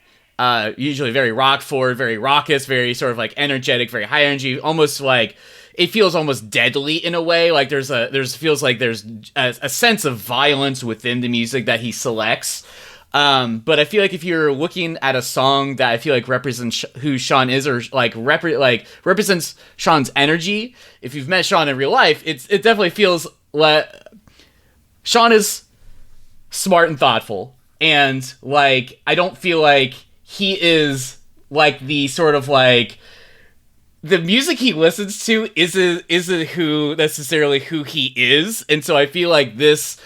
[SPEAKER 3] usually very rock forward, very raucous, very sort of like energetic, very high energy, almost like it feels almost deadly in a way. Like there's a sense of violence within the music that he selects. But I feel like if you're looking at a song that I feel like represents who Sean is, or like represents Sean's energy, if you've met Sean in real life, it definitely feels like Sean is smart and thoughtful, and like I don't feel like he is like the sort of like the music he listens to isn't who necessarily who he is, and so I feel like this.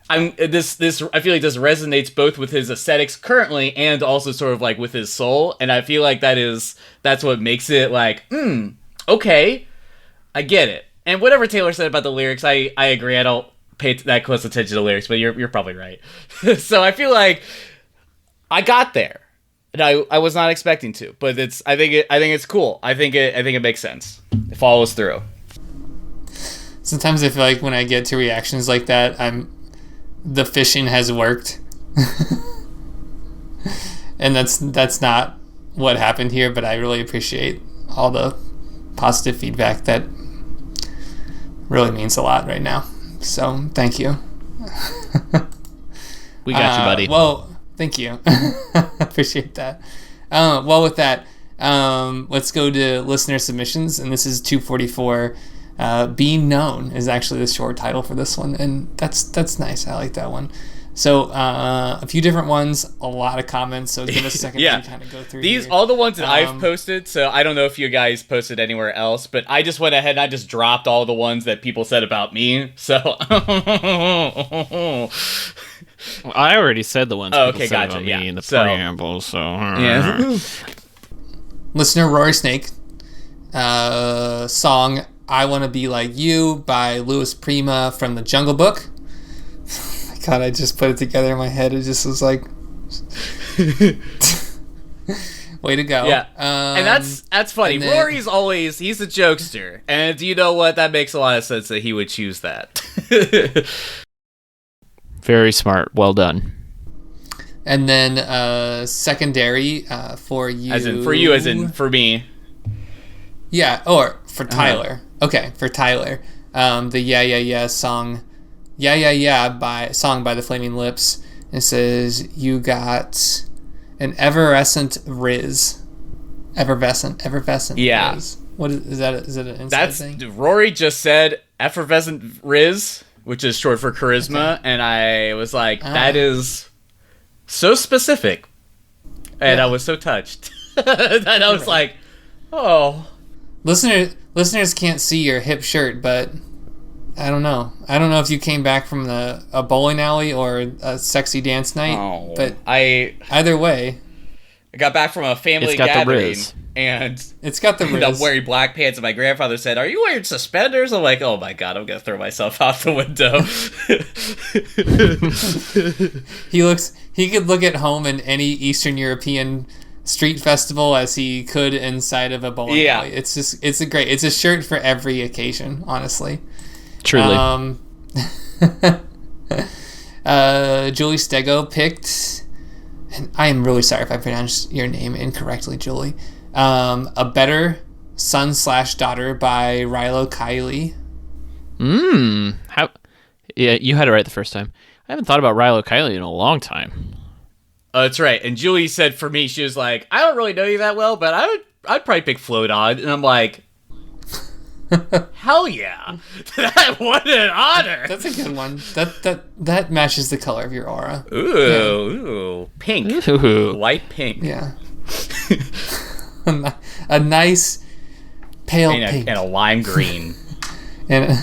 [SPEAKER 3] I feel like this resonates both with his aesthetics currently and also sort of like with his soul, and I feel like that's what makes it like, okay, I get it. And whatever Taylor said about the lyrics, I agree. I don't pay that close attention to the lyrics, but you're probably right. So I feel like I got there, and I was not expecting to, but I think it's cool. I think it makes sense. It follows through.
[SPEAKER 4] Sometimes I feel like when I get to reactions like that, the fishing has worked. And that's not what happened here, but I really appreciate all the positive feedback. That really means a lot right now. So thank you.
[SPEAKER 2] We got you, buddy.
[SPEAKER 4] Well, thank you. Appreciate that. Well, with that, let's go to listener submissions, and this is 244. Being Known is actually the short title for this one, and that's nice. I like that one. So a few different ones, a lot of comments, so give us a second to kind of go through
[SPEAKER 3] these
[SPEAKER 4] here.
[SPEAKER 3] All the ones that I've posted, so I don't know if you guys posted anywhere else, but I just went ahead and I just dropped all the ones that people said about me, so
[SPEAKER 2] I already said the ones people said
[SPEAKER 3] gotcha,
[SPEAKER 2] about me in the
[SPEAKER 3] so,
[SPEAKER 2] preamble, so
[SPEAKER 3] yeah.
[SPEAKER 4] Listener Rory Snake, song I Want to Be Like You by Louis Prima from the Jungle Book. God, I just put it together in my head. It just was like, way to go.
[SPEAKER 3] Yeah, and that's funny.
[SPEAKER 4] and then-
[SPEAKER 3] Rory's he's a jokester, and you know what? That makes a lot of sense that he would choose that.
[SPEAKER 2] very smart. Well done.
[SPEAKER 4] And then secondary for you.
[SPEAKER 3] As in for you, as in for me.
[SPEAKER 4] Yeah, or for Tyler. Okay, for Tyler. The Yeah Yeah Yeah song. Yeah Yeah Yeah by the Flaming Lips. It says you got an effervescent Riz. Effervescent
[SPEAKER 3] Yeah.
[SPEAKER 4] Riz. What is that? Is it an inside
[SPEAKER 3] That's
[SPEAKER 4] thing?
[SPEAKER 3] Rory just said effervescent Riz, which is short for charisma, and I was like, that is so specific. And
[SPEAKER 4] Yeah.
[SPEAKER 3] I was so touched. And I was like, oh.
[SPEAKER 4] Listeners can't see your hip shirt, but I don't know. I don't know if you came back from a bowling alley or a sexy dance night,
[SPEAKER 3] Oh.
[SPEAKER 4] but
[SPEAKER 3] I
[SPEAKER 4] either way,
[SPEAKER 3] got back from a family
[SPEAKER 2] It's got the
[SPEAKER 3] gathering,
[SPEAKER 2] Riz.
[SPEAKER 3] and
[SPEAKER 4] it's got the
[SPEAKER 3] I'm
[SPEAKER 4] riz.
[SPEAKER 3] wearing black pants, and my grandfather said, "Are you wearing suspenders?" I'm like, "Oh my god, I'm gonna throw myself out the window."
[SPEAKER 4] He could look at home in any Eastern European street festival as he could inside of a bowling
[SPEAKER 3] Yeah.
[SPEAKER 4] alley. It's a shirt for every occasion, honestly.
[SPEAKER 2] Truly.
[SPEAKER 4] Julie Stego picked, and I am really sorry if I pronounced your name incorrectly, Julie. A Better Son/Daughter by Rilo Kiley.
[SPEAKER 2] How? Yeah, you had it right the first time. I haven't thought about Rilo Kiley in a long time.
[SPEAKER 3] That's right. And Julie said for me, she was like, "I don't really know you that well, but I'd probably pick Float On." And I'm like, hell yeah. What an honor.
[SPEAKER 4] That's a good one. That matches the color of your aura.
[SPEAKER 3] Ooh, pink.
[SPEAKER 2] Ooh.
[SPEAKER 3] Light pink.
[SPEAKER 4] Yeah. A nice pale pink.
[SPEAKER 3] And a lime green.
[SPEAKER 4] And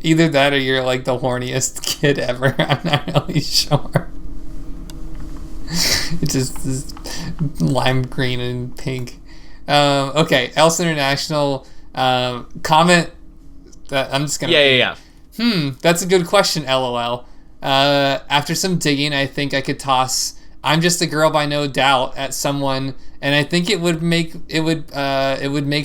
[SPEAKER 4] either that or you're like the horniest kid ever. I'm not really sure. It's just this lime green and pink. Okay, Else International comment. That I'm just gonna.
[SPEAKER 3] Yeah.
[SPEAKER 4] That's a good question. LOL. After some digging, I think I could toss "I'm Just a Girl" by No Doubt at someone, and I think it would make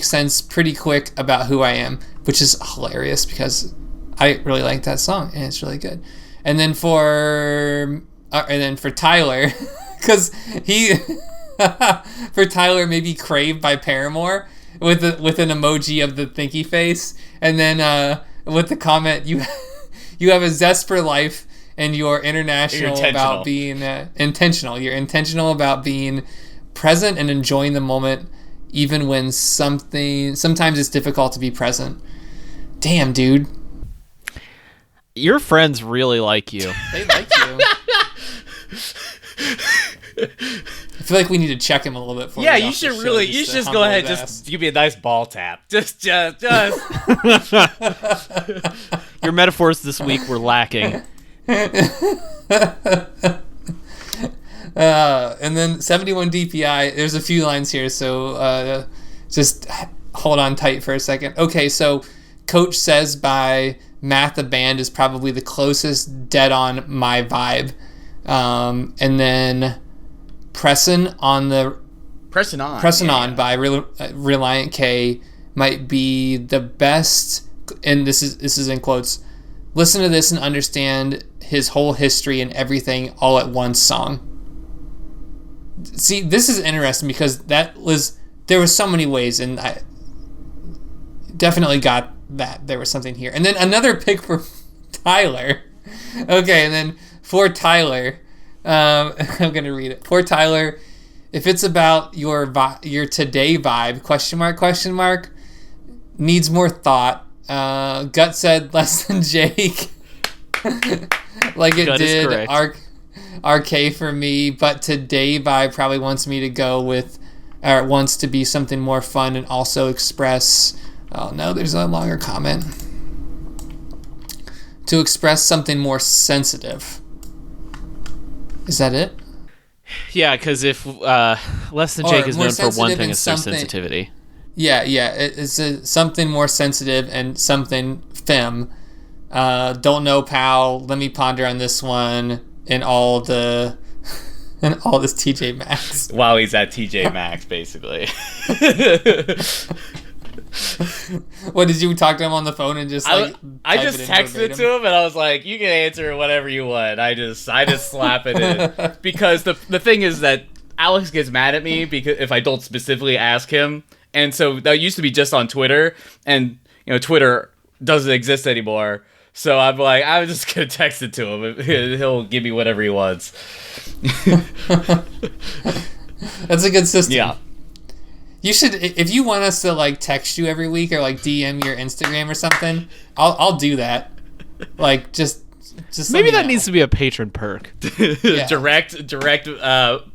[SPEAKER 4] sense pretty quick about who I am, which is hilarious because I really like that song and it's really good. And then for Tyler, because for Tyler, maybe "Crave" by Paramore with an emoji of the thinky face, and then with the comment, you have a zest for life and you're intentional about being intentional. You're intentional about being present and enjoying the moment, even when sometimes it's difficult to be present. Damn, dude.
[SPEAKER 2] Your friends really like you.
[SPEAKER 4] They like you. I feel like we need to check him a little bit.
[SPEAKER 3] Yeah, you should really. You should just go ahead, just give me a nice ball tap. Just.
[SPEAKER 2] Your metaphors this week were lacking.
[SPEAKER 4] And then 71 DPI. There's a few lines here, so just hold on tight for a second. Okay, so Coach Says by Matt the Band is probably the closest dead on my vibe. And then Pressin' On by Reliant K might be the best, and this is in quotes, listen to this and understand his whole history and everything all at once song. See, this is interesting because there was so many ways, and I definitely got that there was something here. And then another pick for Tyler. Okay, and then for Tyler, I'm gonna read it. For Tyler, if it's about your today vibe, question mark, needs more thought. Gut said less than Jake, like it
[SPEAKER 2] Gut is
[SPEAKER 4] did
[SPEAKER 2] correct.
[SPEAKER 4] RK for me, but today vibe probably wants me to go with, or wants to be something more fun and also express. Oh no, there's a longer comment. To express something more sensitive. Is that it?
[SPEAKER 2] Yeah, because if Less Than Jake is
[SPEAKER 4] more
[SPEAKER 2] known for one
[SPEAKER 4] sensitive
[SPEAKER 2] thing,
[SPEAKER 4] and
[SPEAKER 2] it's their
[SPEAKER 4] something-
[SPEAKER 2] sensitivity.
[SPEAKER 4] Yeah, it's something more sensitive and something femme. Don't know, pal. Let me ponder on this one and all this TJ Maxx.
[SPEAKER 3] While he's at TJ Maxx, basically.
[SPEAKER 4] What, did you talk to him on the phone and just like
[SPEAKER 3] I
[SPEAKER 4] type
[SPEAKER 3] just
[SPEAKER 4] it in
[SPEAKER 3] texted
[SPEAKER 4] verbatim?
[SPEAKER 3] to him and I was like, "You can answer whatever you want." I just slap it in because the thing is that Alex gets mad at me because if I don't specifically ask him, and so that used to be just on Twitter, and Twitter doesn't exist anymore. So I'm like, I'm just gonna text it to him. He'll give me whatever he wants.
[SPEAKER 4] That's a good system.
[SPEAKER 3] Yeah.
[SPEAKER 4] You should, if you want us to like text you every week or like DM your Instagram or something, I'll do that. Like just Just
[SPEAKER 2] Maybe that needs to be a patron perk.
[SPEAKER 4] Yeah.
[SPEAKER 3] direct.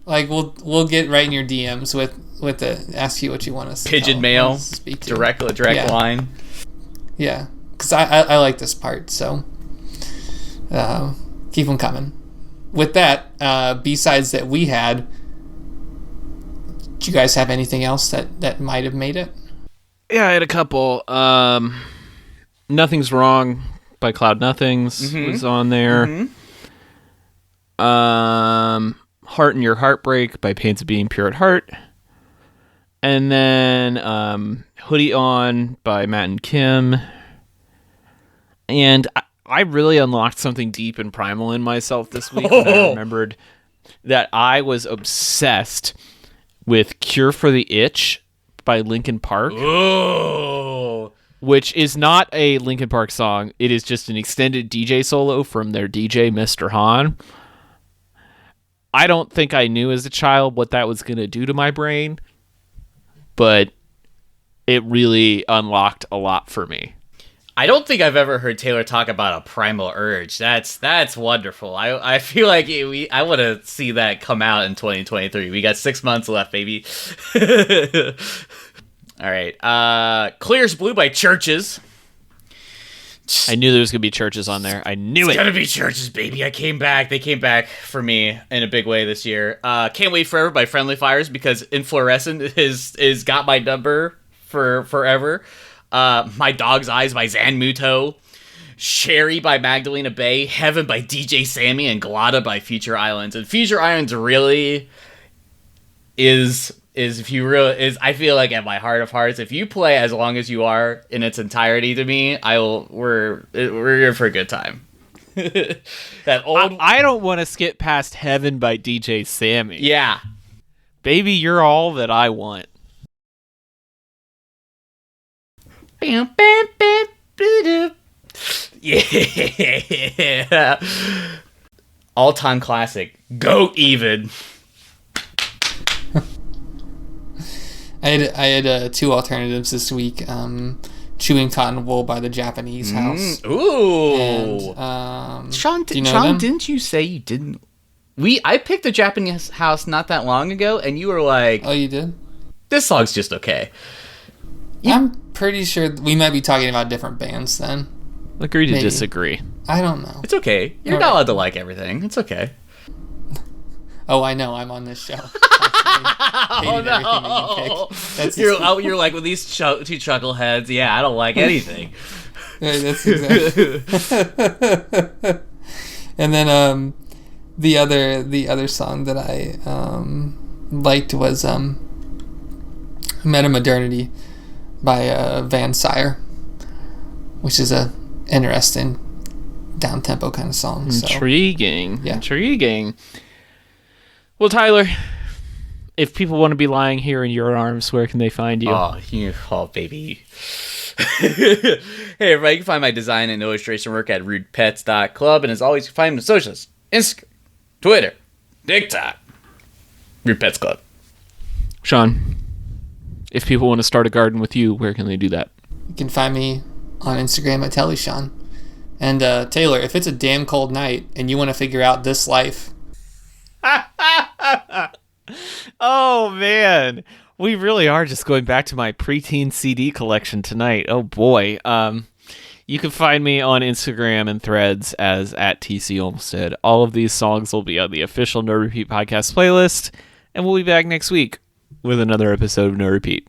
[SPEAKER 4] Like we'll get right in your DMs with the ask you what you want us to
[SPEAKER 3] Pigeon
[SPEAKER 4] tell,
[SPEAKER 3] mail,
[SPEAKER 4] want us to speak to.
[SPEAKER 3] direct
[SPEAKER 4] Yeah.
[SPEAKER 3] line.
[SPEAKER 4] Yeah, because I like this part, so keep them coming. With that, B-sides that we had, do you guys have anything else that might have made it?
[SPEAKER 2] Yeah, I had a couple. Nothing's Wrong by Cloud Nothings was on there. Heart in Your Heartbreak by Pains of Being Pure at Heart. And then Hoodie On by Matt and Kim. And I really unlocked something deep and primal in myself this week when I remembered that I was obsessed with Cure for the Itch by Linkin Park.
[SPEAKER 3] Oh.
[SPEAKER 2] Which is not a Linkin Park song. It is just an extended DJ solo from their DJ, Mr. Han. I don't think I knew as a child what that was going to do to my brain, but it really unlocked a lot for me.
[SPEAKER 3] I don't think I've ever heard Taylor talk about a primal urge. That's wonderful. I feel like I want to see that come out in 2023. We got 6 months left, baby. All right. Clear's Blue by Churches.
[SPEAKER 2] I knew there was going to be Churches on there. I knew
[SPEAKER 3] It's
[SPEAKER 2] it.
[SPEAKER 3] gonna be Churches, baby. I came back. They came back for me in a big way this year. Can't Wait Forever by Friendly Fires because Inflorescent is got my number for forever. My Dog's Eyes by Zan Muto. Sherry by Magdalena Bay. Heaven by DJ Sammy. And Glotta by Future Islands. And Future Islands really is if you really is I feel like at my heart of hearts, if you play As Long As You Are in its entirety to me, we're here for a good time. That old
[SPEAKER 2] I don't want to skip past Heaven by DJ Sammy.
[SPEAKER 3] yeah.
[SPEAKER 2] Baby, you're all that I want.
[SPEAKER 3] Yeah. All-time classic. Goat even.
[SPEAKER 4] I had two alternatives this week. Chewing Cotton Wool by the Japanese House.
[SPEAKER 3] Ooh.
[SPEAKER 4] And,
[SPEAKER 3] Sean,
[SPEAKER 4] do you know them?
[SPEAKER 3] didn't you say you didn't? I picked the Japanese House not that long ago, and you were like,
[SPEAKER 4] Oh, you did?
[SPEAKER 3] this song's just okay.
[SPEAKER 4] I'm pretty sure we might be talking about different bands then.
[SPEAKER 2] Agree to
[SPEAKER 4] Maybe.
[SPEAKER 2] disagree.
[SPEAKER 4] I don't know.
[SPEAKER 3] It's okay. You're
[SPEAKER 4] All
[SPEAKER 3] not
[SPEAKER 4] right.
[SPEAKER 3] allowed to like everything. It's okay.
[SPEAKER 4] Oh, I know. I'm on this show.
[SPEAKER 3] Oh no!
[SPEAKER 4] That's
[SPEAKER 3] You're like with these two chuckleheads. Yeah, I don't like anything.
[SPEAKER 4] That's exactly. And then the other song that I liked was Metamodernity by Van Sire, which is a interesting down tempo kind of song. So.
[SPEAKER 2] Intriguing.
[SPEAKER 4] Yeah.
[SPEAKER 2] Intriguing. Well, Tyler, if people want to be lying here in your arms, where can they find you?
[SPEAKER 3] Oh, baby. Hey, everybody, you can find my design and illustration work at rudepets.club. And as always, you can find me on socials, Instagram, Twitter, TikTok, Rude Pets Club.
[SPEAKER 2] Sean, if people want to start a garden with you, where can they do that?
[SPEAKER 4] You can find me on Instagram at TellySean. And Taylor, if it's a damn cold night and you want to figure out this life,
[SPEAKER 2] Oh, man. We really are just going back to my preteen CD collection tonight. Oh, boy. You can find me on Instagram and Threads as at TC Olmstead. All of these songs will be on the official No Repeat podcast playlist, and we'll be back next week with another episode of No Repeat.